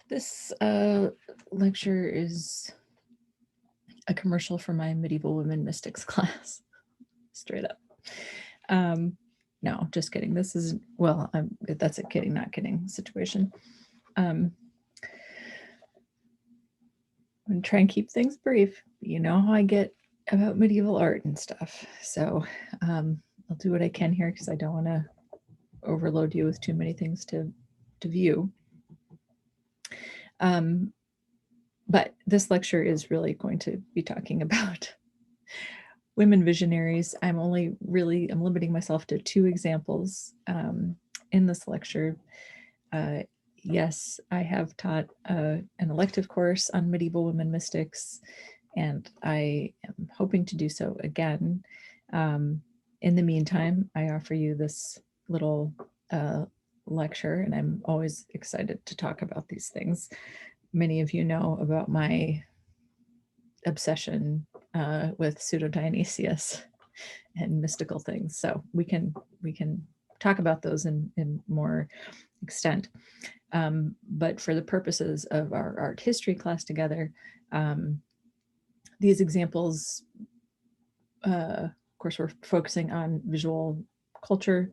This lecture is a commercial for my medieval women mystics class, straight up. No, just kidding. This is, well, that's a kidding, not kidding situation. I'm going to try and keep things brief. You know how I get about medieval art and stuff. So I'll do what I can here because I don't want to overload you with too many things to view. But this lecture is really going to be talking about women visionaries. I'm limiting myself to 2 examples in this lecture. Yes, I have taught an elective course on medieval women mystics, and I am hoping to do so again. In the meantime, I offer you this little lecture, and I'm always excited to talk about these things. Many of you know about my obsession with pseudo-Dionysius and mystical things, so we can talk about those in more extent. But for the purposes of our art history class together, these examples, of course, we're focusing on visual culture.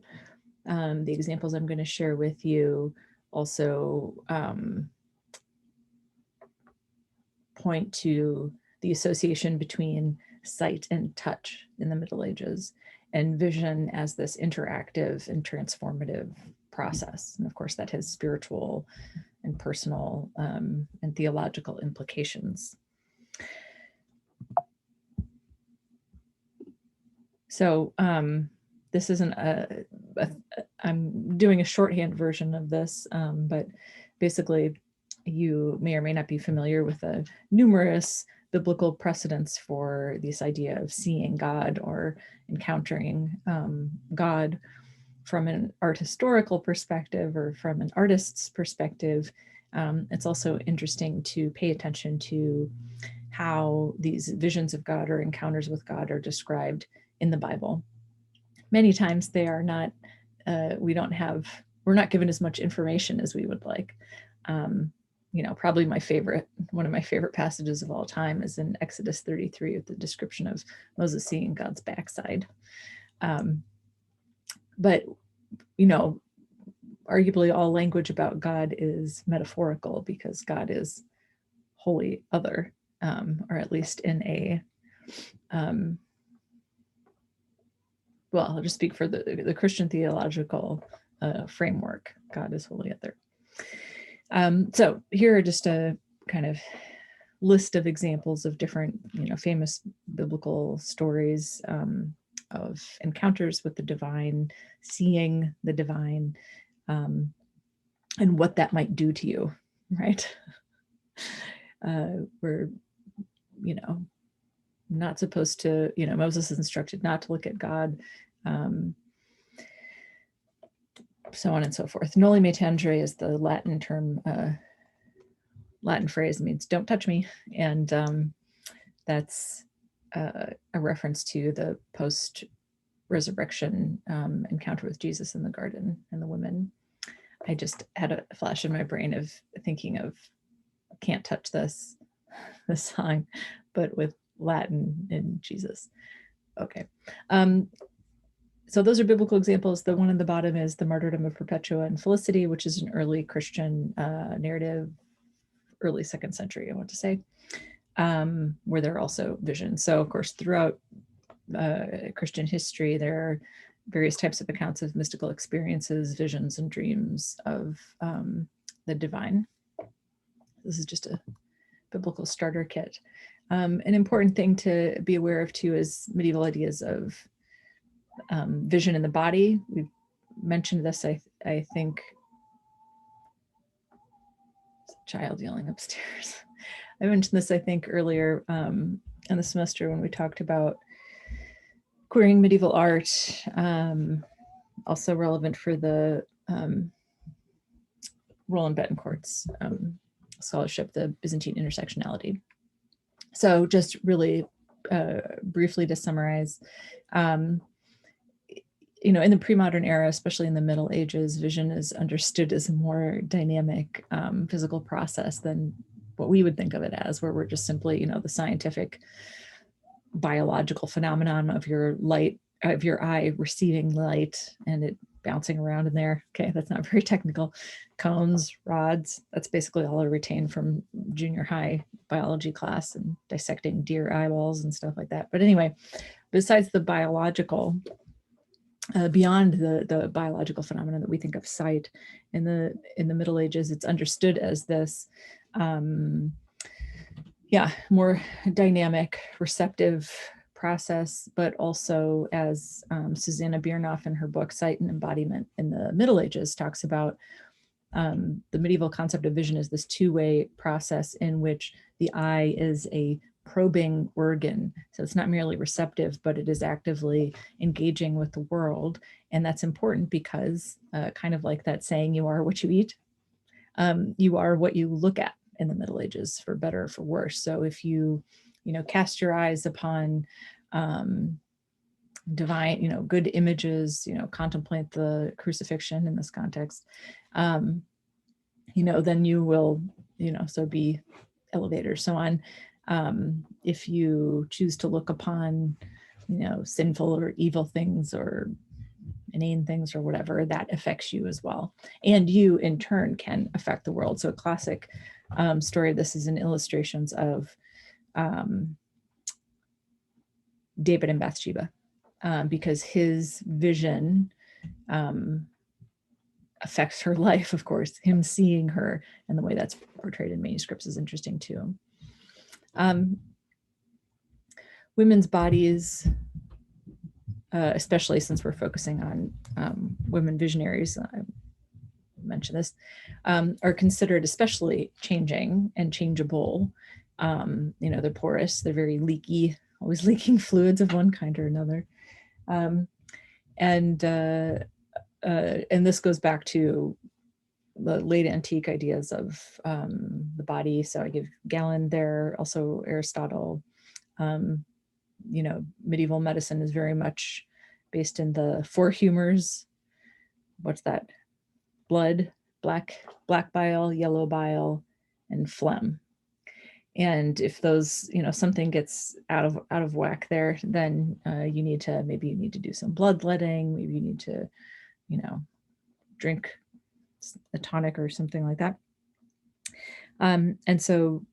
The examples I'm going to share with you also point to the association between sight and touch in the Middle Ages, and vision as this interactive and transformative process. And of course, that has spiritual and personal and theological implications. So this isn't I'm doing a shorthand version of this, but basically you may or may not be familiar with the numerous biblical precedents for this idea of seeing God or encountering God from an art historical perspective or from an artist's perspective. It's also interesting to pay attention to how these visions of God or encounters with God are described in the Bible. Many times they are not, we're not given as much information as we would like. Probably one of my favorite passages of all time is in Exodus 33 with the description of Moses seeing God's backside. But, arguably all language about God is metaphorical because God is wholly other, or at least in a, I'll just speak for the Christian theological framework. God is wholly other. So here are just a kind of list of examples of different, famous biblical stories of encounters with the divine, seeing the divine, and what that might do to you, right? We're, not supposed to, Moses is instructed not to look at God, so on and so forth. Noli me tangere is the Latin term, Latin phrase, means don't touch me. And that's a reference to the post-resurrection encounter with Jesus in the garden and the women. I just had a flash in my brain of thinking of can't touch this sign, but with Latin and Jesus. Okay. So those are biblical examples. The one on the bottom is the martyrdom of Perpetua and Felicity, which is an early Christian narrative, early 2nd century, I want to say, where there are also visions. So of course, throughout Christian history, there are various types of accounts of mystical experiences, visions, and dreams of the divine. This is just a biblical starter kit. An important thing to be aware of too is medieval ideas of vision in the body. We've mentioned this, I think. Child yelling upstairs. I mentioned this, I think, earlier in the semester when we talked about querying medieval art, also relevant for the Roland Betancourt's scholarship, the Byzantine intersectionality. So just really briefly to summarize, in the pre-modern era, especially in the Middle Ages, vision is understood as a more dynamic physical process than what we would think of it as, where we're just simply, the scientific biological phenomenon of your eye receiving light and it bouncing around in there. Okay, that's not very technical. Cones, rods, that's basically all I retained from junior high biology class and dissecting deer eyeballs and stuff like that. But anyway, besides the biological, beyond the biological phenomena that we think of sight, in the Middle Ages, it's understood as this more dynamic, receptive process, but also as Susanna Biernoff in her book Sight and Embodiment in the Middle Ages talks about, the medieval concept of vision is this two-way process in which the eye is a probing organ. So it's not merely receptive, but it is actively engaging with the world. And that's important because kind of like that saying, you are what you eat, you are what you look at in the Middle Ages, for better or for worse. So if you, cast your eyes upon divine, good images, contemplate the crucifixion in this context, then you will, so be elevators, so on. If you choose to look upon, sinful or evil things or inane things or whatever, that affects you as well. And you in turn can affect the world. So a classic story of this is in illustrations of David and Bathsheba, because his vision affects her life, of course. Him seeing her and the way that's portrayed in manuscripts is interesting too. Women's bodies, especially since we're focusing on women visionaries, I mentioned this, are considered especially changing and changeable. They're porous, they're very leaky, always leaking fluids of one kind or another. And this goes back to the late antique ideas of the body. So I give Galen there, also Aristotle. Medieval medicine is very much based in the four humors. What's that? Blood, black bile, yellow bile, and phlegm. And if those, something gets out of whack there, then you need to do some bloodletting. Maybe you need to, drink a tonic or something like that. And so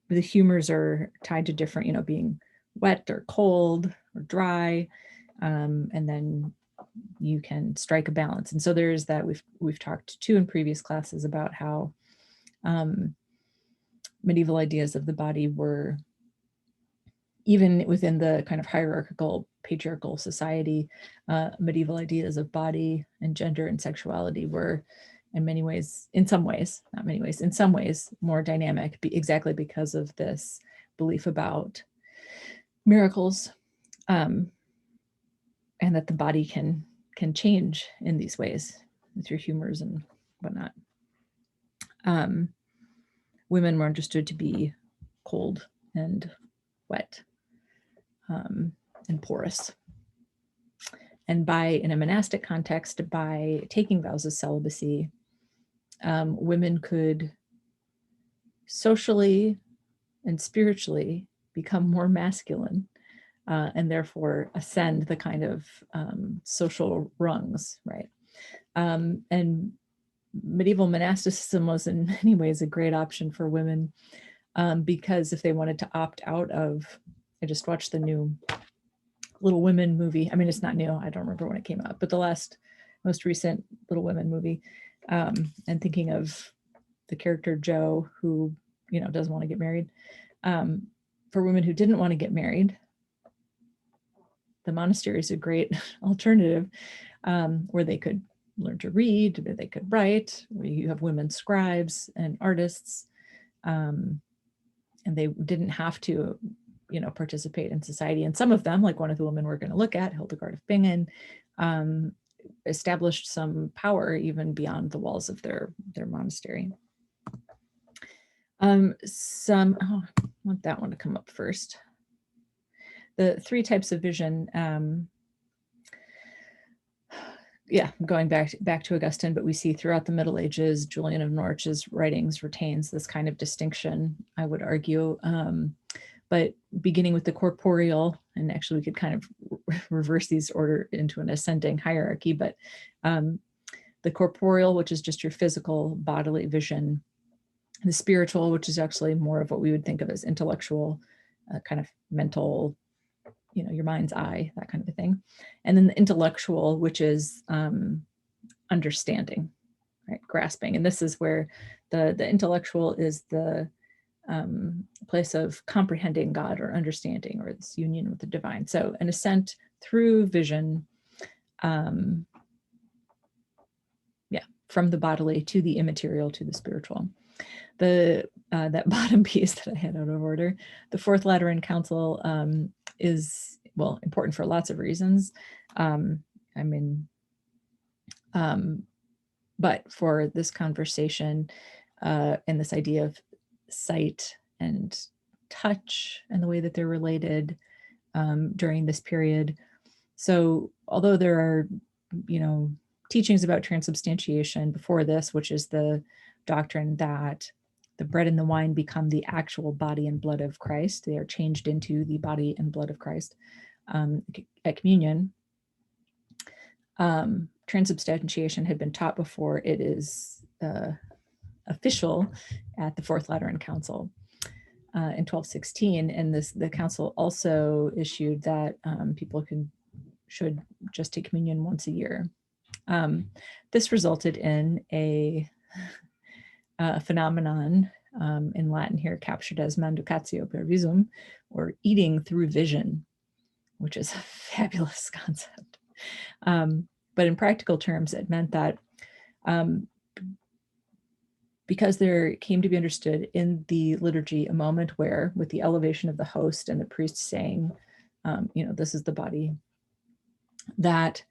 the humors are tied to different, being wet or cold or dry, and then you can strike a balance. And so there's that. We've talked too in previous classes about how medieval ideas of the body were, even within the kind of hierarchical, patriarchal society, medieval ideas of body and gender and sexuality were, in some ways, more dynamic, exactly because of this belief about miracles, and that the body can change in these ways through humors and whatnot. Women were understood to be cold and wet, and porous. And in a monastic context, by taking vows of celibacy, women could socially and spiritually become more masculine, and therefore ascend the kind of social rungs, right? And medieval monasticism was in many ways a great option for women, because if they wanted to opt out of, I just watched the new Little Women movie. I mean, it's not new. I don't remember when it came out, but the most recent Little Women movie, and thinking of the character Jo, who, doesn't want to get married. For women who didn't want to get married, the monastery is a great alternative, where they could learn to read, where they could write, where you have women scribes and artists, and they didn't have to, participate in society. And some of them, like one of the women we're going to look at, Hildegard of Bingen, established some power even beyond the walls of their monastery. I want that one to come up first. The three types of vision. yeah, going back to Augustine, but we see throughout the Middle Ages, Julian of Norwich's writings retains this kind of distinction, I would argue. But beginning with the corporeal, and actually we could kind of reverse these order into an ascending hierarchy, but the corporeal, which is just your physical bodily vision, the spiritual, which is actually more of what we would think of as intellectual, kind of mental, your mind's eye, that kind of a thing. And then the intellectual, which is understanding, right? Grasping. And this is where the intellectual is the place of comprehending God or understanding, or this union with the divine. So an ascent through vision, from the bodily to the immaterial to the spiritual. That bottom piece that I had out of order, the Fourth Lateran Council is, well, important for lots of reasons. But for this conversation and this idea of sight and touch and the way that they're related during this period. So although there are, teachings about transubstantiation before this, which is the doctrine that the bread and the wine become the actual body and blood of Christ. They are changed into the body and blood of Christ at communion. Transubstantiation had been taught before it is official at the Fourth Lateran Council in 1216. And the council also issued that people should just take communion once a year. This resulted in a phenomenon in Latin here captured as manducatio per visum, or eating through vision, which is a fabulous concept. But in practical terms, it meant that because there came to be understood in the liturgy a moment where, with the elevation of the host and the priest saying, this is the body, that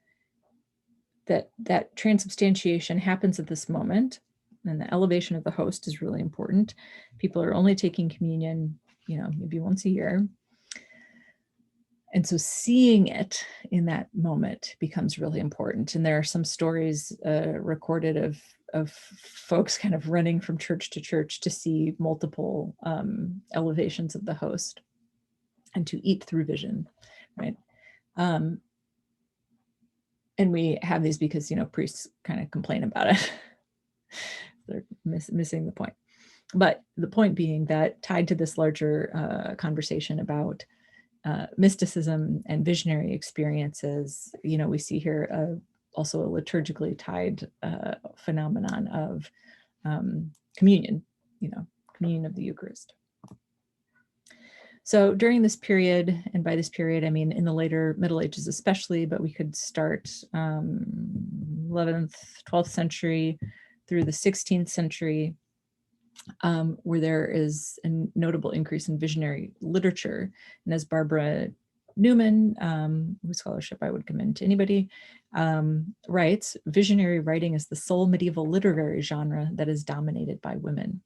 transubstantiation happens at this moment, and the elevation of the host is really important. People are only taking communion, maybe once a year. And so seeing it in that moment becomes really important. And there are some stories recorded of folks kind of running from church to church to see multiple elevations of the host and to eat through vision, right? And we have these because, priests kind of complain about it. They're missing the point. But the point being that tied to this larger conversation about mysticism and visionary experiences, we see here also a liturgically tied phenomenon of communion, communion of the Eucharist. So during this period, and by this period, I mean in the later Middle Ages especially, but we could start 11th, 12th century through the 16th century, where there is a notable increase in visionary literature. And as Barbara Newman, whose scholarship I would commend to anybody, writes, visionary writing is the sole medieval literary genre that is dominated by women.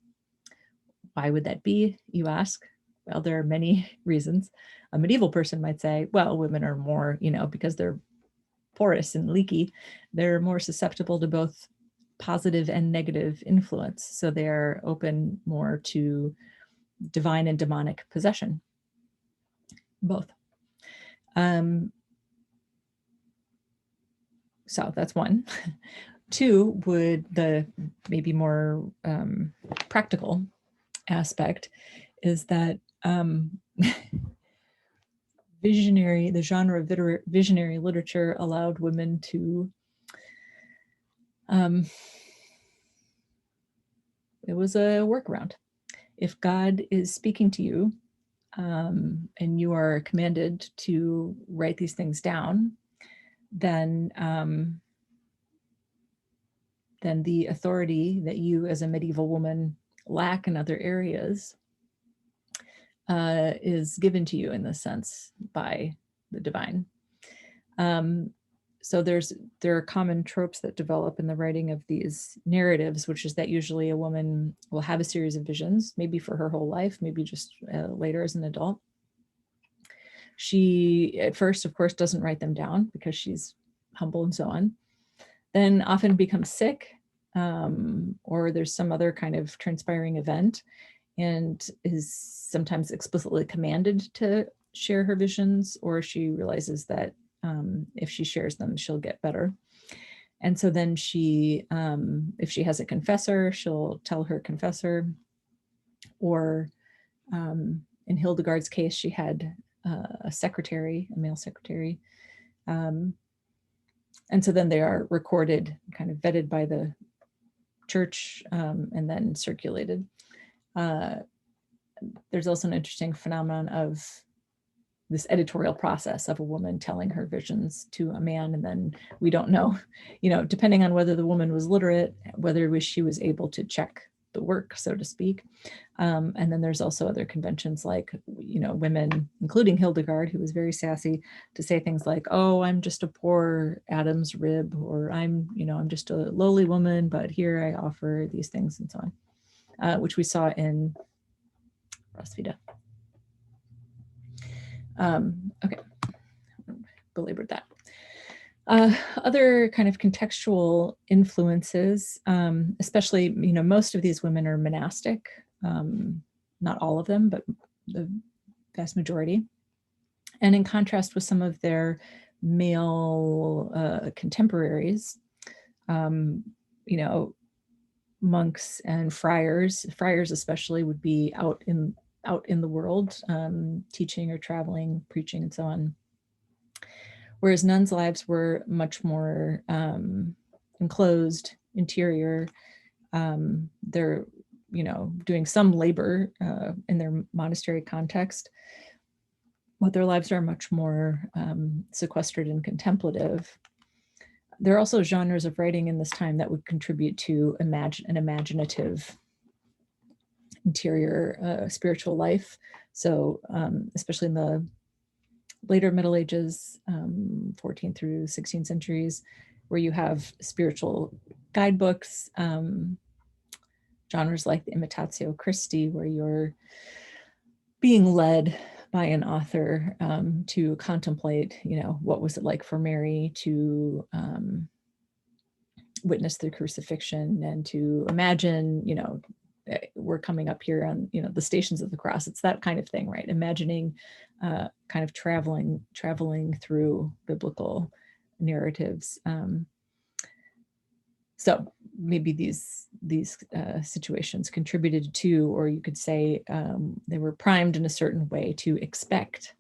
Why would that be, you ask? Well, there are many reasons. A medieval person might say, well, women are more, because they're porous and leaky, they're more susceptible to both positive and negative influence. So they're open more to divine and demonic possession, both. So that's one. Two, would the maybe more practical aspect is that the genre of visionary literature allowed women to, it was a workaround. If God is speaking to you and you are commanded to write these things down, then the authority that you as a medieval woman lack in other areas is given to you in this sense by the divine. So there are common tropes that develop in the writing of these narratives, which is that usually a woman will have a series of visions, maybe for her whole life, maybe just later as an adult. She, at first, of course, doesn't write them down because she's humble and so on. then often become sick, or there's some other kind of transpiring event, and is sometimes explicitly commanded to share her visions, or she realizes that if she shares them, she'll get better. And so then she, if she has a confessor, she'll tell her confessor, or in Hildegard's case, she had a secretary, a male secretary. And so then they are recorded, kind of vetted by the church, and then circulated. There's also an interesting phenomenon of this editorial process of a woman telling her visions to a man, and then we don't know, depending on whether the woman was literate, whether she was able to check the work, so to speak. And then there's also other conventions like, women, including Hildegard, who was very sassy, to say things like, "Oh, I'm just a poor Adam's rib," or I'm just a lowly woman, but here I offer these things, and so on, which we saw in Rosvita. Okay, belabored that. Other kind of contextual influences, especially, most of these women are monastic, not all of them, but the vast majority. And in contrast with some of their male contemporaries, monks and friars especially, would be out in the world, teaching or traveling, preaching, and so on. Whereas nuns' lives were much more enclosed, interior. They're, doing some labor in their monastery context, but their lives are much more sequestered and contemplative. There are also genres of writing in this time that would contribute to an imaginative interior spiritual life. So especially in the later Middle Ages, 14th through 16th centuries, where you have spiritual guidebooks, genres like the Imitatio Christi, where you're being led by an author to contemplate, what was it like for Mary to witness the crucifixion, and to imagine, we're coming up here on, the Stations of the Cross. It's that kind of thing, right? Imagining, kind of traveling through biblical narratives. So maybe these situations contributed to, or you could say they were primed in a certain way to expect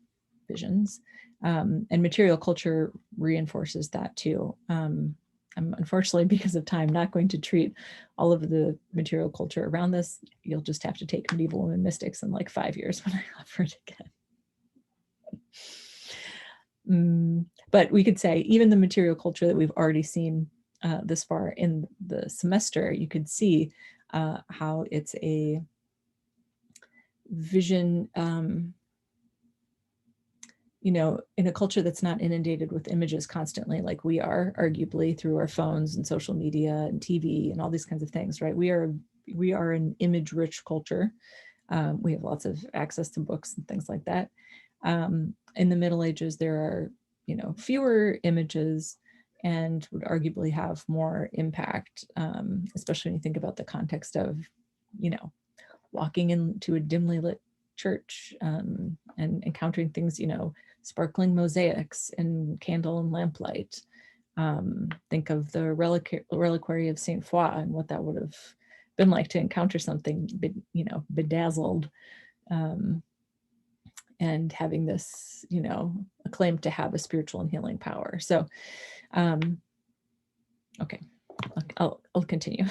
visions. And material culture reinforces that too. I'm unfortunately, because of time, not going to treat all of the material culture around this. You'll just have to take Medieval Women Mystics in like 5 years when I offer it again. But we could say even the material culture that we've already seen this far in the semester, you could see how it's a vision, in a culture that's not inundated with images constantly, like we are, arguably, through our phones and social media and TV and all these kinds of things, right? We are an image-rich culture. We have lots of access to books and things like that. In the Middle Ages, there are, fewer images, and would arguably have more impact, especially when you think about the context of, walking into a dimly lit church and encountering things, sparkling mosaics and candle and lamplight. Think of the reliquary of Saint Foy and what that would have been like to encounter something, bedazzled, and having this, a claim to have a spiritual and healing power. So, okay, I'll continue.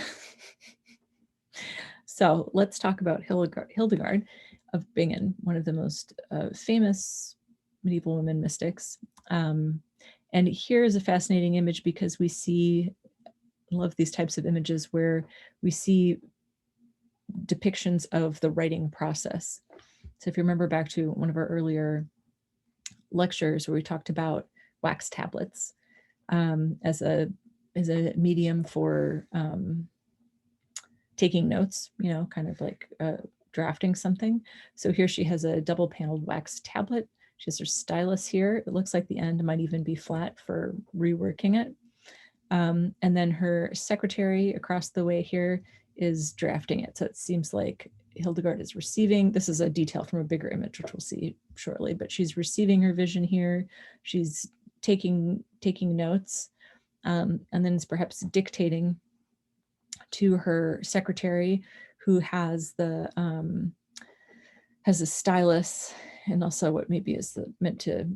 So let's talk about Hildegard of Bingen, one of the most famous medieval women mystics. And here is a fascinating image because we see, I love these types of images where we see depictions of the writing process. So if you remember back to one of our earlier lectures where we talked about wax tablets as a medium for taking notes, kind of like drafting something. So here she has a double paneled wax tablet. She has her stylus here. It looks like the end might even be flat for reworking it. And then her secretary across the way here is drafting it. So it seems like Hildegard is receiving, this is a detail from a bigger image, which we'll see shortly, but she's receiving her vision here. She's taking notes, and then is perhaps dictating to her secretary, who has a stylus, and also what maybe is meant to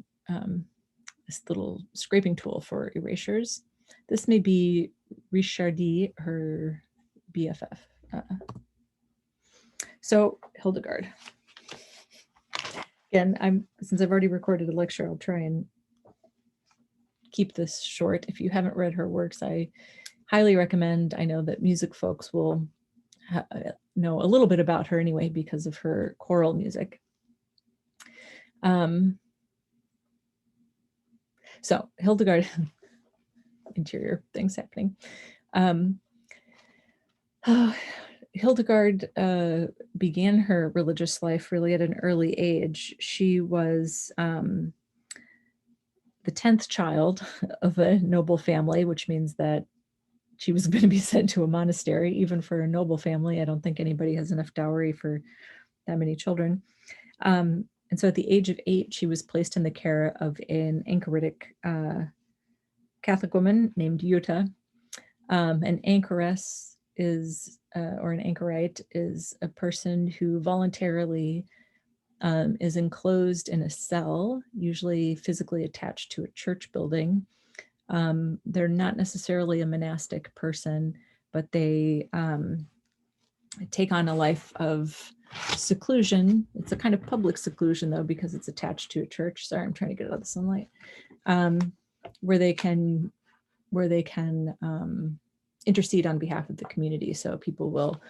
this little scraping tool for erasures. This may be Richardi, her BFF. So Hildegard. Again, since I've already recorded a lecture, I'll try and keep this short. If you haven't read her works, I highly recommend. I know that music folks will know a little bit about her anyway because of her choral music. So Hildegard, interior things happening. Hildegard began her religious life really at an early age. She was the 10th child of a noble family, which means that she was going to be sent to a monastery, even for a noble family. I don't think anybody has enough dowry for that many children. And so at the age of 8, she was placed in the care of an anchoritic Catholic woman named Jutta. An anchoress is, or an anchorite is a person who voluntarily is enclosed in a cell, usually physically attached to a church building. They're not necessarily a monastic person, but they take on a life of seclusion. It's a kind of public seclusion, though, because it's attached to a church. Sorry, I'm trying to get out of the sunlight. Where they can intercede on behalf of the community. So people will,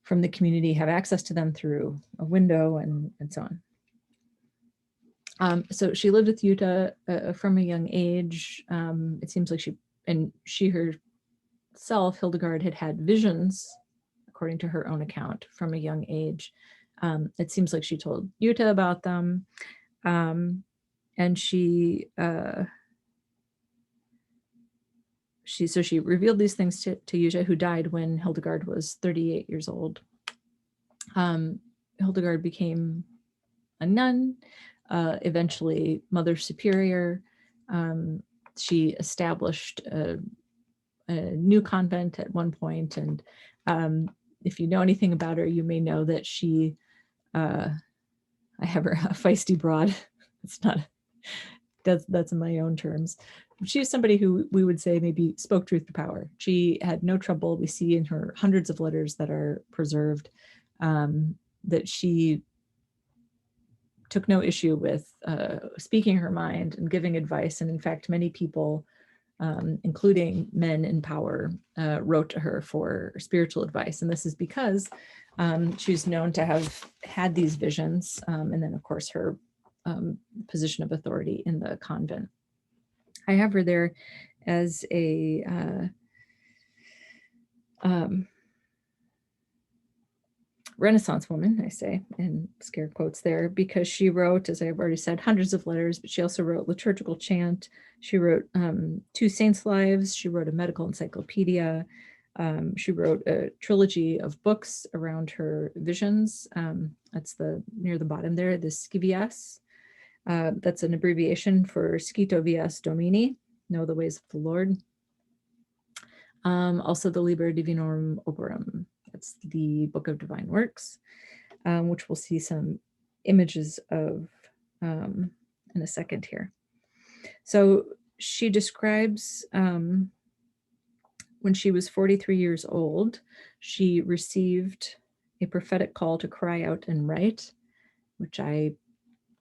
from the community, have access to them through a window and so on. So she lived with Jutta from a young age. It seems like she herself, Hildegard, had visions, according to her own account, from a young age. It seems like she told Jutta about them. And she revealed these things to Jutta, who died when Hildegard was 38 years old. Hildegard became a nun, eventually Mother Superior. She established a new convent at one point, and if you know anything about her, you may know that she, I have her a feisty broad. It's not, that's in my own terms. She was somebody who we would say maybe spoke truth to power. She had no trouble. We see in her hundreds of letters that are preserved that she took no issue with speaking her mind and giving advice. And in fact, many people, including men in power, wrote to her for spiritual advice. And this is because she's known to have had these visions. And then, of course, her position of authority in the convent. I have her there as a Renaissance woman, I say, in scare quotes there, because she wrote, as I've already said, hundreds of letters, but she also wrote liturgical chant. She wrote 2 saints' lives. She wrote a medical encyclopedia. She wrote a trilogy of books around her visions. That's near the bottom there, the Scivias. That's an abbreviation for Scito Vias Domini, Know the Ways of the Lord. Also the Liber Divinorum Operum. That's the Book of Divine Works, which we'll see some images of in a second here. So she describes when she was 43 years old, she received a prophetic call to cry out and write, which I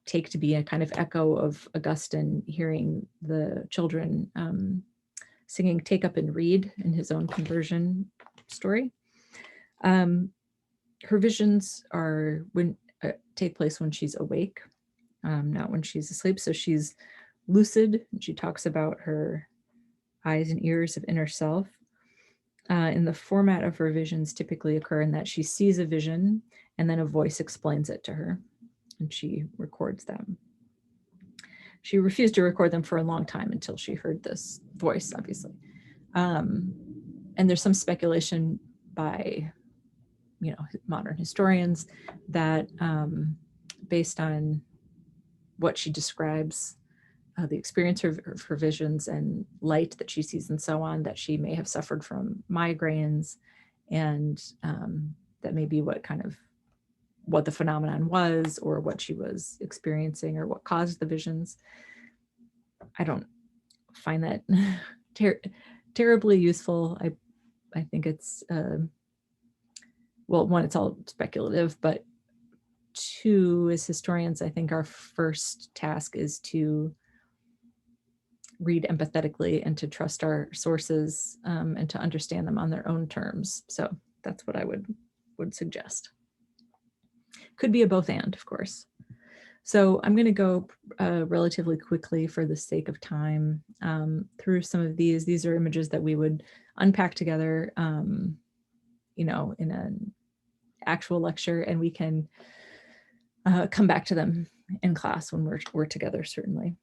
take to be a kind of echo of Augustine hearing the children singing Take Up and Read in his own conversion story. Her visions are take place when she's awake, not when she's asleep. So she's lucid. She talks about her eyes and ears of inner self. In the format of her visions typically occur in that she sees a vision and then a voice explains it to her and she records them. She refused to record them for a long time until she heard this voice, obviously. And there's some speculation by, modern historians that based on what she describes, the experience of her visions and light that she sees and so on, that she may have suffered from migraines, and that may be what the phenomenon was, or what she was experiencing, or what caused the visions. I don't find that terribly useful. I think it's, well, one, it's all speculative, but two, as historians, I think our first task is to read empathetically and to trust our sources, and to understand them on their own terms. So that's what I would suggest. Could be a both and, of course. So I'm going to go relatively quickly for the sake of time through some of these. These are images that we would unpack together, in an actual lecture, and we can come back to them in class when we're together, certainly.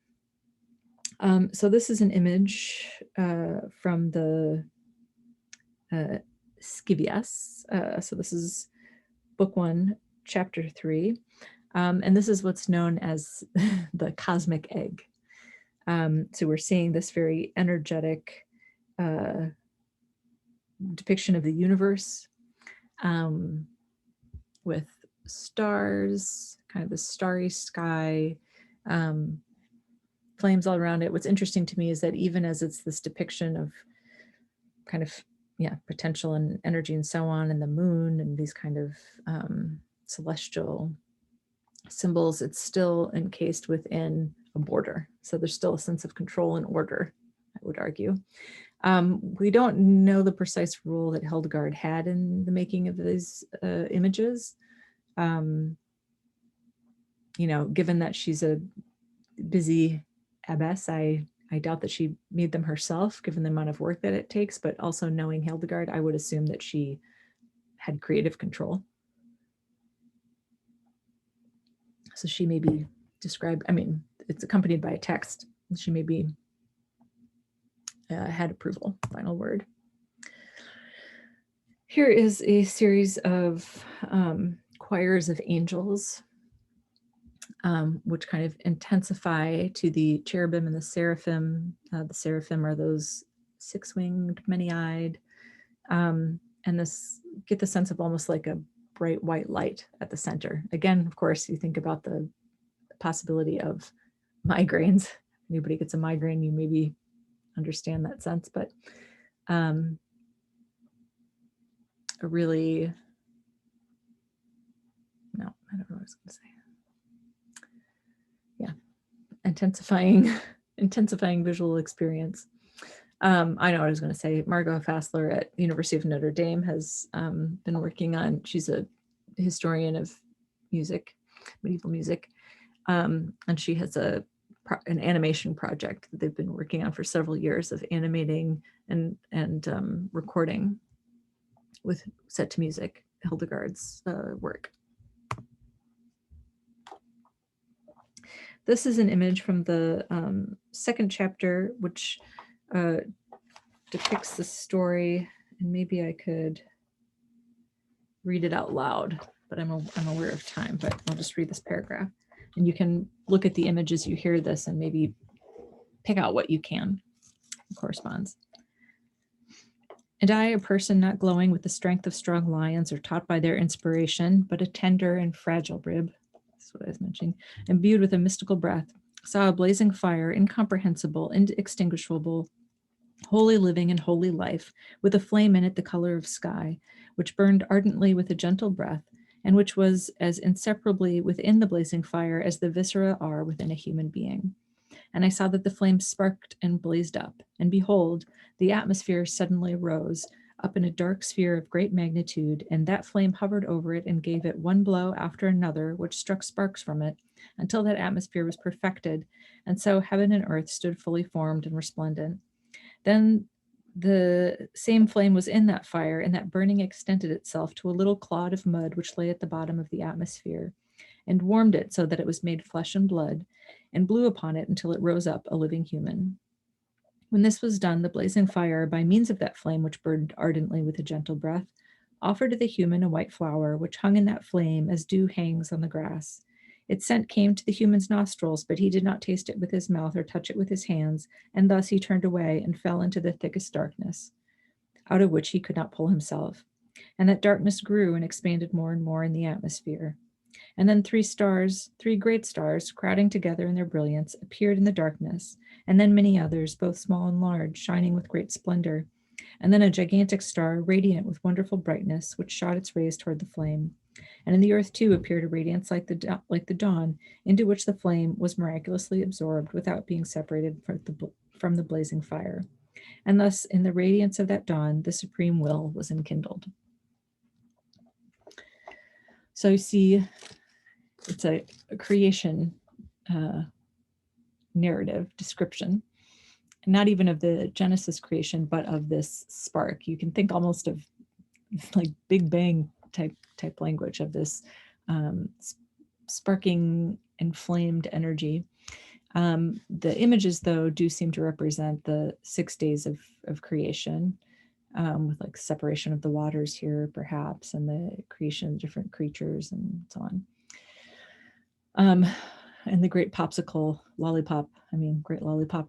So this is an image from the Scivias. So this is book 1, chapter 3. And this is what's known as the cosmic egg. So we're seeing this very energetic depiction of the universe, with stars, kind of the starry sky, flames all around it. What's interesting to me is that even as it's this depiction of kind of, potential and energy and so on, and the moon and these kind of celestial symbols, it's still encased within a border. So there's still a sense of control and order, I would argue. We don't know the precise role that Hildegard had in the making of these images. Given that she's a busy abbess, I doubt that she made them herself, given the amount of work that it takes, but also knowing Hildegard, I would assume that she had creative control. So she may be described, it's accompanied by a text. She may be had approval, final word. Here is a series of choirs of angels, which kind of intensify to the cherubim and the seraphim. The seraphim are those six-winged, many-eyed, and this, get the sense of almost like a bright white light at the center. Again, of course, you think about the possibility of migraines. If anybody gets a migraine, you maybe understand that sense, but a really, no, I don't know what I was going to say. Yeah, intensifying visual experience. I know what I was going to say. Margot Fassler at University of Notre Dame has been working on, she's a historian of music, medieval music, and she has an animation project that they've been working on for several years of animating and recording with set to music, Hildegard's work. This is an image from the second chapter, which depicts the story, and maybe I could read it out loud, but I'm aware of time, but I'll just read this paragraph. And you can look at the image as you hear this and maybe pick out what you can. It corresponds. And I, a person not glowing with the strength of strong lions or taught by their inspiration, but a tender and fragile rib, that's what I was mentioning, imbued with a mystical breath, saw a blazing fire, incomprehensible, inextinguishable, wholly living and wholly life, with a flame in it the color of sky, which burned ardently with a gentle breath, and which was as inseparably within the blazing fire as the viscera are within a human being. And I saw that the flame sparked and blazed up, and behold, the atmosphere suddenly rose up in a dark sphere of great magnitude, and that flame hovered over it and gave it one blow after another, which struck sparks from it, until that atmosphere was perfected, and so heaven and earth stood fully formed and resplendent. Then the same flame was in that fire, and that burning extended itself to a little clod of mud which lay at the bottom of the atmosphere, and warmed it so that it was made flesh and blood, and blew upon it until it rose up a living human. When this was done, the blazing fire, by means of that flame which burned ardently with a gentle breath, offered to the human a white flower, which hung in that flame as dew hangs on the grass. Its scent came to the human's nostrils, but he did not taste it with his mouth or touch it with his hands, and thus he turned away and fell into the thickest darkness, out of which he could not pull himself. And that darkness grew and expanded more and more in the atmosphere. And then three great stars, crowding together in their brilliance, appeared in the darkness, and then many others, both small and large, shining with great splendor. And then a gigantic star, radiant with wonderful brightness, which shot its rays toward the flame. And in the earth too appeared a radiance like the dawn, into which the flame was miraculously absorbed without being separated from the blazing fire. And thus, in the radiance of that dawn, the supreme will was enkindled. So you see, it's a creation narrative description, not even of the Genesis creation, but of this spark. You can think almost of like Big Bang type language of this sparking inflamed energy. The images, though, do seem to represent the 6 days of creation, with like separation of the waters here, perhaps, and the creation of different creatures and so on. And the great great lollipop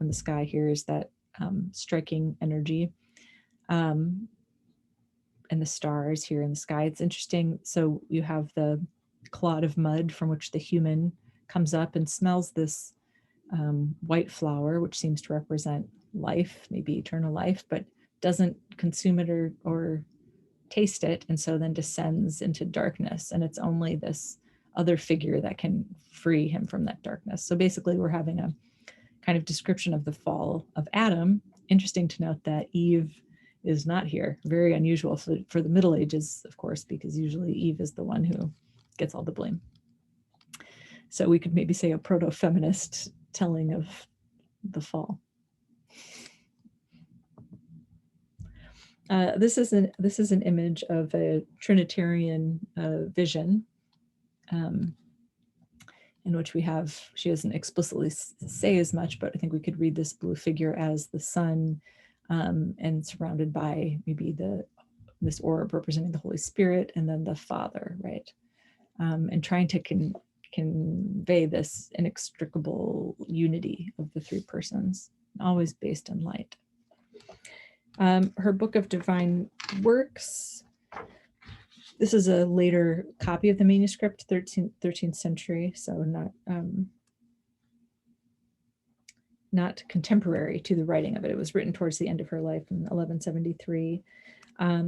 in the sky here is that striking energy. And the stars here in the sky. It's interesting. So you have the clod of mud from which the human comes up and smells this white flower, which seems to represent life, maybe eternal life, but doesn't consume it or taste it, and so then descends into darkness. And it's only this other figure that can free him from that darkness. So basically, we're having a kind of description of the fall of Adam. Interesting to note that Eve is not here. Very unusual for the Middle Ages, of course, because usually Eve is the one who gets all the blame. So we could maybe say a proto-feminist telling of the fall. This is an image of a Trinitarian vision, in which she doesn't explicitly say as much, but I think we could read this blue figure as the sun, and surrounded by maybe this orb representing the Holy Spirit, and then the Father, right? And trying to convey this inextricable unity of the three persons, always based in light. Her Book of Divine Works. This is a later copy of the manuscript, 13th century, so not contemporary to the writing of it. It was written towards the end of her life in 1173.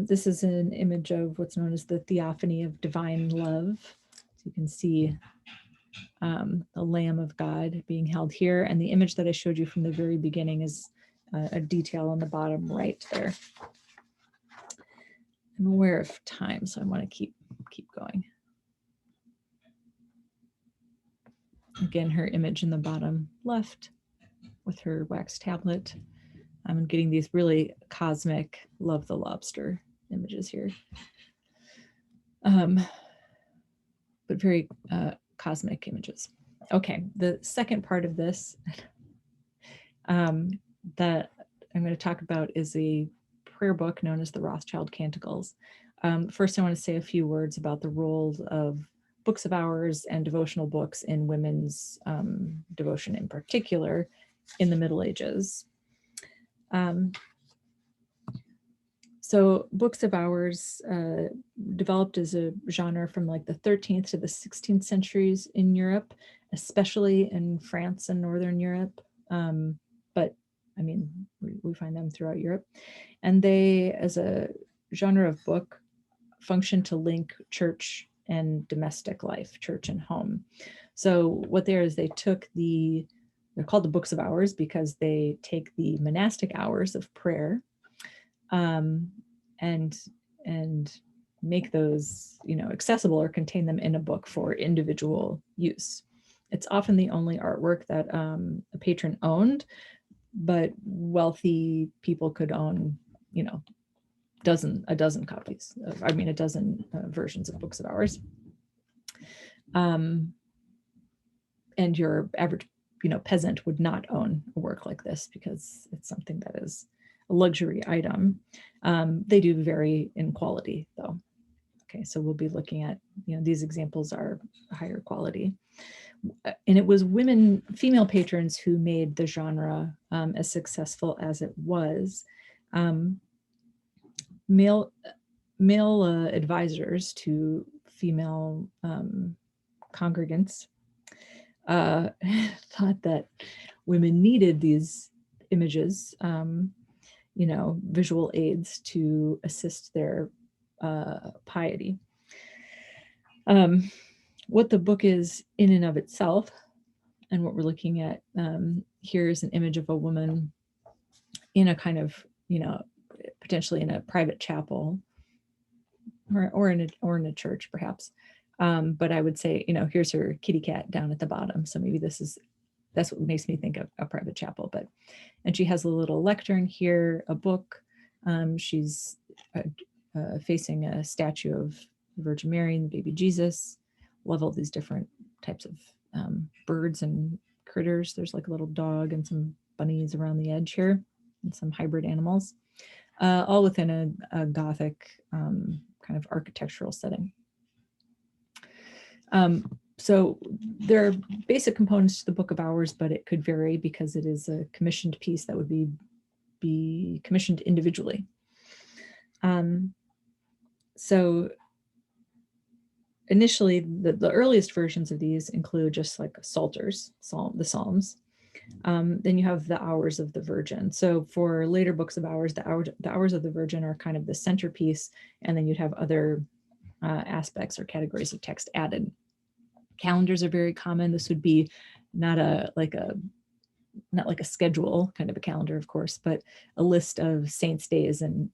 This is an image of what's known as the Theophany of Divine Love. So you can see the Lamb of God being held here. And the image that I showed you from the very beginning is a detail on the bottom right there. I'm aware of time, so I want to keep going. Again, her image in the bottom left with her wax tablet. I'm getting these really cosmic Love the Lobster images here. But very cosmic images. Okay, the second part of this that I'm going to talk about is a prayer book known as the Rothschild Canticles. First, I want to say a few words about the role of books of hours and devotional books in women's devotion in particular in the Middle Ages. So books of hours developed as a genre from like the 13th to the 16th centuries in Europe, especially in France and Northern Europe. But I mean, we find them throughout Europe. And they, as a genre of book, function to link church and domestic life, church and home. So what they are is they're called the books of hours because they take the monastic hours of prayer and make those, accessible or contain them in a book for individual use. It's often the only artwork that a patron owned, but wealthy people could own, a dozen copies. A dozen versions of books of hours. And your average, peasant would not own a work like this because it's something that is a luxury item. They do vary in quality though. Okay, so we'll be looking at, these examples are higher quality. And it was female patrons who made the genre as successful as it was. Male advisors to female congregants thought that women needed these images, visual aids to assist their piety. What the book is in and of itself, and what we're looking at here is an image of a woman in a kind of, potentially in a private chapel or in a church perhaps. But I would say, here's her kitty cat down at the bottom. So maybe that's what makes me think of a private chapel. And she has a little lectern here, a book. She's facing a statue of the Virgin Mary and the baby Jesus. Love all these different types of birds and critters. There's like a little dog and some bunnies around the edge here and some hybrid animals, all within a Gothic kind of architectural setting. So there are basic components to the Book of Hours, but it could vary because it is a commissioned piece that would be commissioned individually. So initially, the earliest versions of these include just like psalters, the Psalms. Then you have the Hours of the Virgin. So for later books of hours, the Hours of the Virgin are kind of the centerpiece, and then you'd have other aspects or categories of text added. Calendars are very common. This would be not like a schedule kind of a calendar, of course, but a list of saints' days and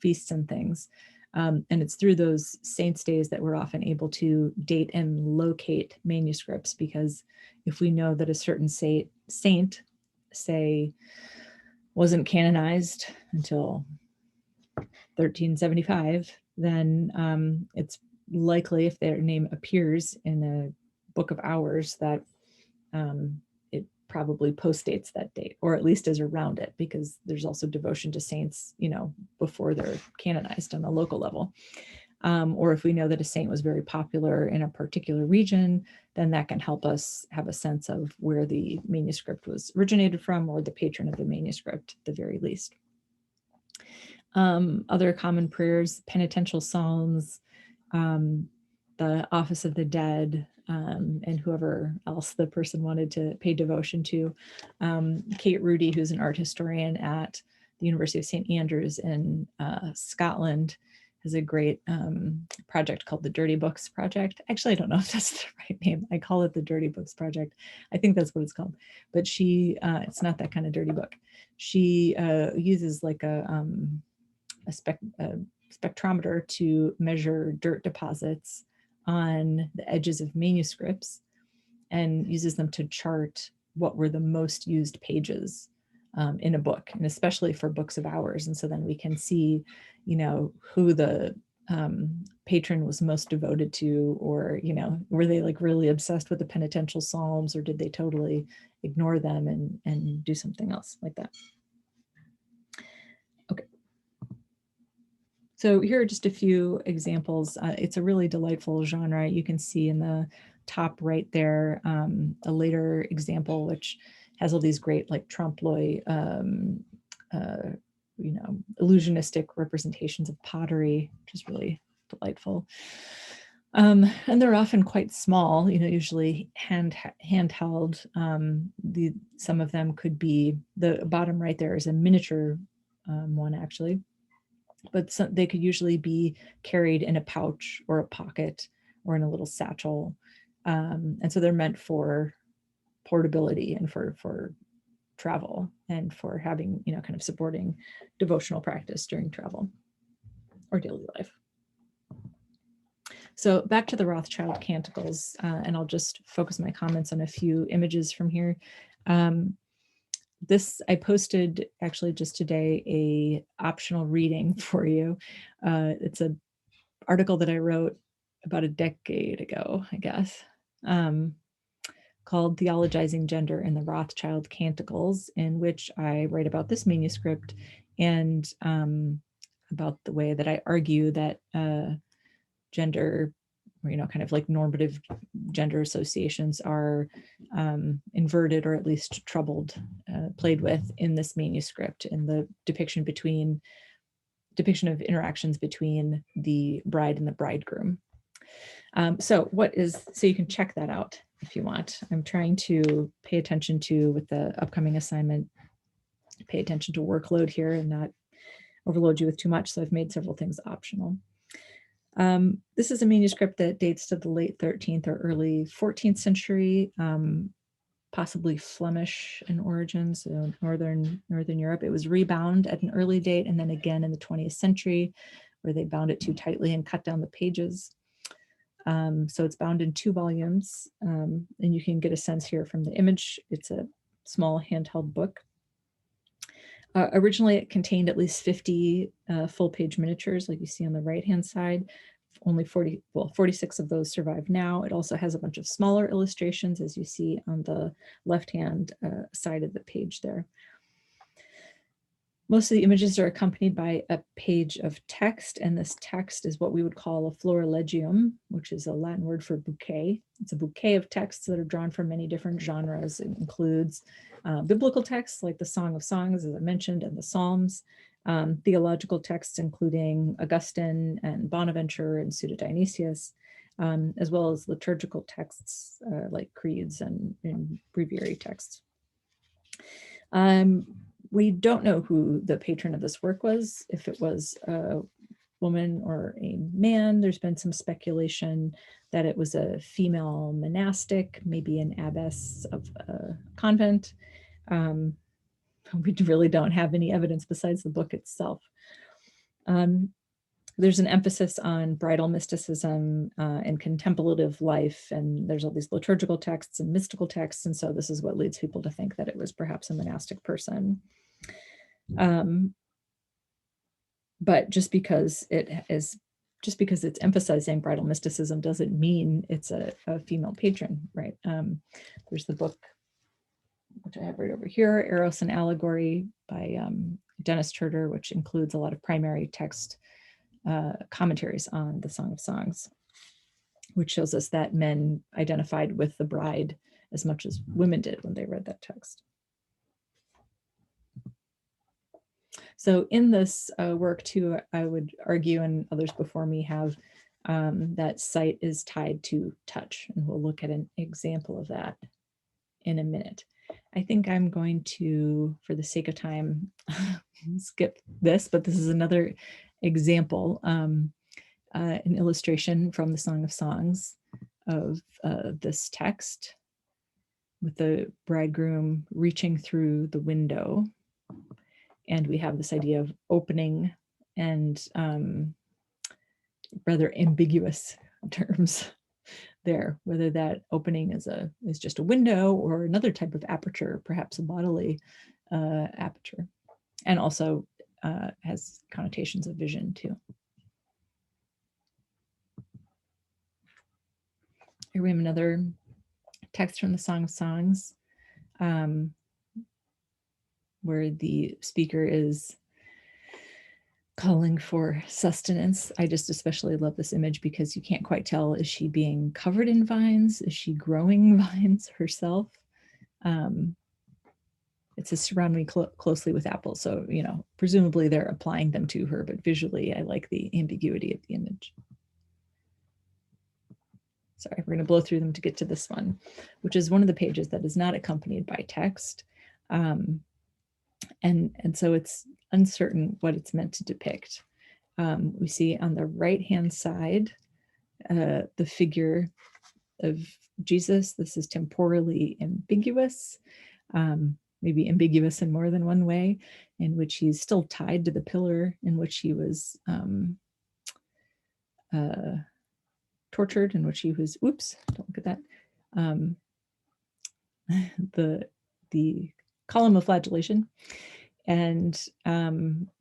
feasts and things. And it's through those saints' days that we're often able to date and locate manuscripts, because if we know that a certain saint, say, wasn't canonized until 1375, then it's likely, if their name appears in a Book of Hours, that it probably postdates that date, or at least is around it, because there's also devotion to saints, before they're canonized on a local level. Or if we know that a saint was very popular in a particular region, then that can help us have a sense of where the manuscript was originated from, or the patron of the manuscript at the very least. Other common prayers, penitential psalms, the Office of the Dead, and whoever else the person wanted to pay devotion to. Kate Rudy, who's an art historian at the University of St. Andrews in Scotland, has a great project called the Dirty Books Project. Actually, I don't know if that's the right name. I call it the Dirty Books Project. I think that's what it's called. But she, it's not that kind of dirty book. She uses like a spectrometer to measure dirt deposits on the edges of manuscripts, and uses them to chart what were the most used pages in a book, and especially for books of hours. And so then we can see, who the patron was most devoted to, or, were they like really obsessed with the penitential psalms, or did they totally ignore them and do something else like that? Okay. So here are just a few examples. It's a really delightful genre. You can see in the top right there a later example, which has all these great like trompe-l'oeil, illusionistic representations of pottery, which is really delightful. And they're often quite small, usually handheld. Some of them could be, the bottom right there is a miniature one actually. But they could usually be carried in a pouch or a pocket or in a little satchel. And so they're meant for portability and for travel, and for having, kind of supporting devotional practice during travel or daily life. So back to the Rothschild Canticles, and I'll just focus my comments on a few images from here. This, I posted actually just today a optional reading for you. It's an article that I wrote about a decade ago, I guess, called Theologizing Gender in the Rothschild Canticles, in which I write about this manuscript and about the way that I argue that gender, or, kind of like normative gender associations are inverted, or at least troubled, played with in this manuscript, in the depiction of interactions between the bride and the bridegroom. So you can check that out if you want. I'm trying to pay attention to, with the upcoming assignment, pay attention to workload here and not overload you with too much. So I've made several things optional. This is a manuscript that dates to the late 13th or early 14th century, possibly Flemish in origin, so Northern Europe. It was rebound at an early date, and then again in the 20th century, where they bound it too tightly and cut down the pages. So it's bound in 2 volumes, and you can get a sense here from the image. It's a small handheld book. Originally, it contained at least 50 full-page miniatures, like you see on the right-hand side. Only 46 of those survive now. It also has a bunch of smaller illustrations, as you see on the left-hand side of the page there. Most of the images are accompanied by a page of text, and this text is what we would call a florilegium, which is a Latin word for bouquet. It's a bouquet of texts that are drawn from many different genres. It includes biblical texts like the Song of Songs, as I mentioned, and the Psalms, theological texts including Augustine and Bonaventure and Pseudo-Dionysius, as well as liturgical texts like creeds and breviary texts. We don't know who the patron of this work was, if it was a woman or a man. There's been some speculation that it was a female monastic, maybe an abbess of a convent. We really don't have any evidence besides the book itself. There's an emphasis on bridal mysticism and contemplative life, and there's all these liturgical texts and mystical texts, and so this is what leads people to think that it was perhaps a monastic person. But just because it's emphasizing bridal mysticism doesn't mean it's a female patron, right? There's the book, which I have right over here, Eros and Allegory by Dennis Turter, which includes a lot of primary text commentaries on the Song of Songs, which shows us that men identified with the bride as much as women did when they read that text. So in this work too, I would argue, and others before me have, that sight is tied to touch, and we'll look at an example of that in a minute. I think I'm going to, for the sake of time, skip this, but this is another example, an illustration from the Song of Songs of this text, with the bridegroom reaching through the window. And we have this idea of opening and rather ambiguous terms there, whether that opening is just a window or another type of aperture, perhaps a bodily aperture, and also has connotations of vision too. Here we have another text from the Song of Songs, where the speaker is calling for sustenance. I just especially love this image because you can't quite tell, is she being covered in vines? Is she growing vines herself? It says surround me closely with apples. So, presumably they're applying them to her, but visually I like the ambiguity of the image. Sorry, we're going to blow through them to get to this one, which is one of the pages that is not accompanied by text. And so it's uncertain what it's meant to depict. We see on the right-hand side the figure of Jesus. This is temporally ambiguous, maybe ambiguous in more than one way, in which he's still tied to the pillar in which he was tortured, in which he was, oops, don't look at that, the column of flagellation, and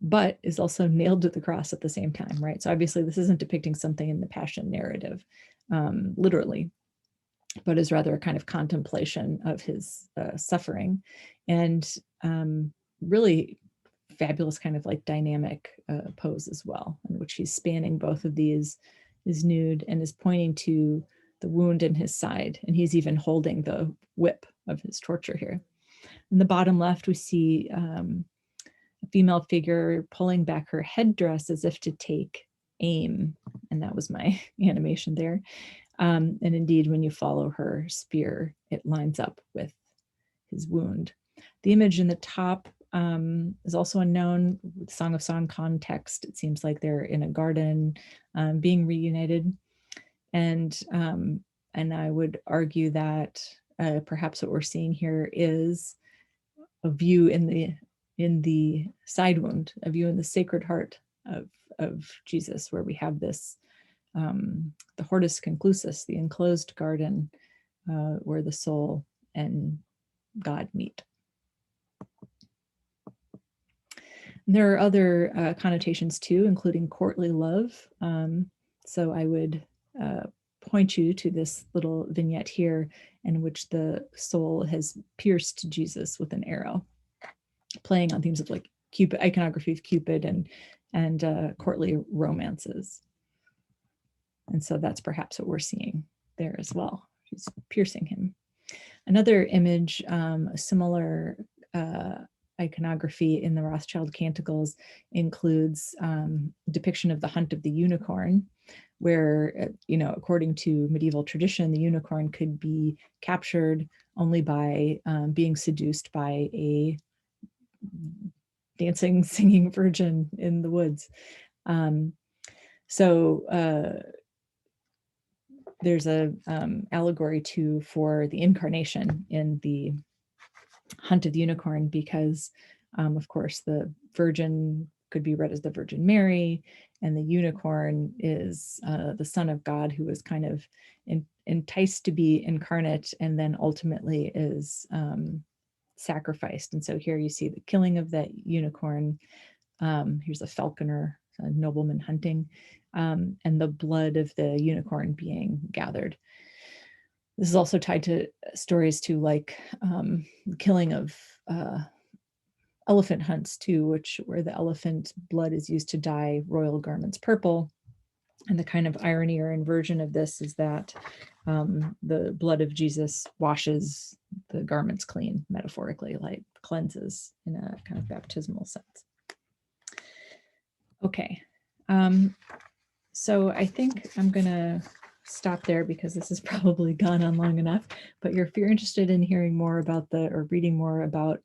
but is also nailed to the cross at the same time, right? So obviously this isn't depicting something in the Passion narrative, literally. but is rather a kind of contemplation of his suffering, and really fabulous kind of like dynamic pose as well, in which he's spanning both of these, is nude and is pointing to the wound in his side, and he's even holding the whip of his torture here. In the bottom left, we see a female figure pulling back her headdress as if to take aim, and that was my animation there. And indeed, when you follow her spear, it lines up with his wound. The image in the top is also unknown. With Song of Song context, it seems like they're in a garden being reunited. And I would argue that perhaps what we're seeing here is a view in the side wound, a view in the Sacred Heart of Jesus, where we have this the hortus conclusus, the enclosed garden where the soul and God meet. And there are other connotations too, including courtly love. So I would point you to this little vignette here, in which the soul has pierced Jesus with an arrow, playing on themes of like Cupid, iconography of Cupid, and courtly romances. And so that's perhaps what we're seeing there as well. She's piercing him. Another image, a similar iconography in the Rothschild Canticles, includes depiction of the hunt of the unicorn, where, according to medieval tradition, the unicorn could be captured only by being seduced by a dancing, singing virgin in the woods. There's a allegory too for the incarnation in the hunt of the unicorn, because of course the virgin could be read as the Virgin Mary, and the unicorn is the Son of God, who is kind of enticed to be incarnate and then ultimately is sacrificed. And so here you see the killing of that unicorn. Here's a falconer, a nobleman hunting, and the blood of the unicorn being gathered. This is also tied to stories too, like killing of elephant hunts too, where the elephant blood is used to dye royal garments purple. And the kind of irony or inversion of this is that the blood of Jesus washes the garments clean, metaphorically, like cleanses in a kind of baptismal sense. Okay, so I think I'm gonna stop there because this has probably gone on long enough. But if you're interested in hearing more about or reading more about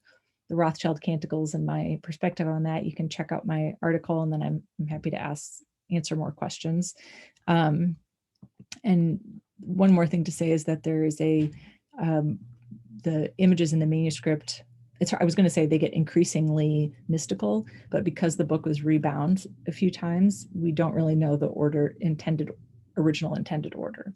the Rothschild Canticles and my perspective on that, you can check out my article, and then I'm happy to answer more questions. And one more thing to say is that there is the images in the manuscript. I was going to say they get increasingly mystical, but because the book was rebound a few times, we don't really know the original intended order.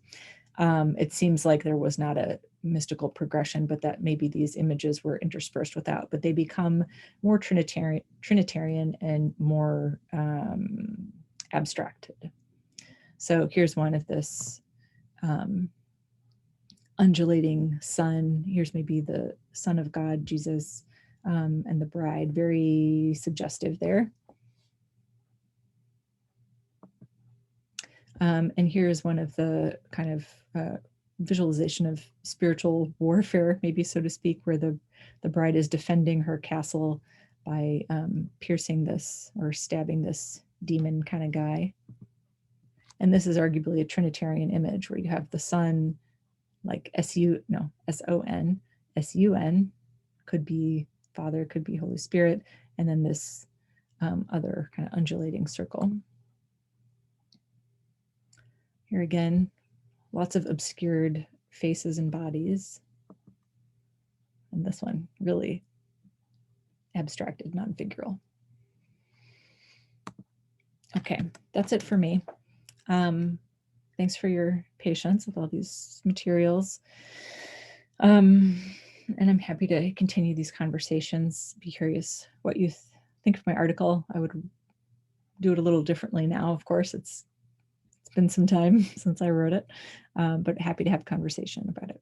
It seems like there was not a mystical progression, but that maybe these images were interspersed without, but they become more Trinitarian and more abstracted. So here's one of this undulating sun. Here's maybe the Son of God, Jesus, and the bride, very suggestive there. And here's one of the kind of visualization of spiritual warfare, maybe so to speak, where the bride is defending her castle by piercing this or stabbing this demon kind of guy. And this is arguably a Trinitarian image where you have the sun, like S-O-N, S-U-N, could be Father, could be Holy Spirit, and then this other kind of undulating circle. Here again, lots of obscured faces and bodies. And this one, really abstracted, non-figural. Okay, that's it for me. Thanks for your patience with all these materials. And I'm happy to continue these conversations. Be curious what you think of my article. I would do it a little differently now. Of course, it's been some time since I wrote it, but happy to have conversation about it.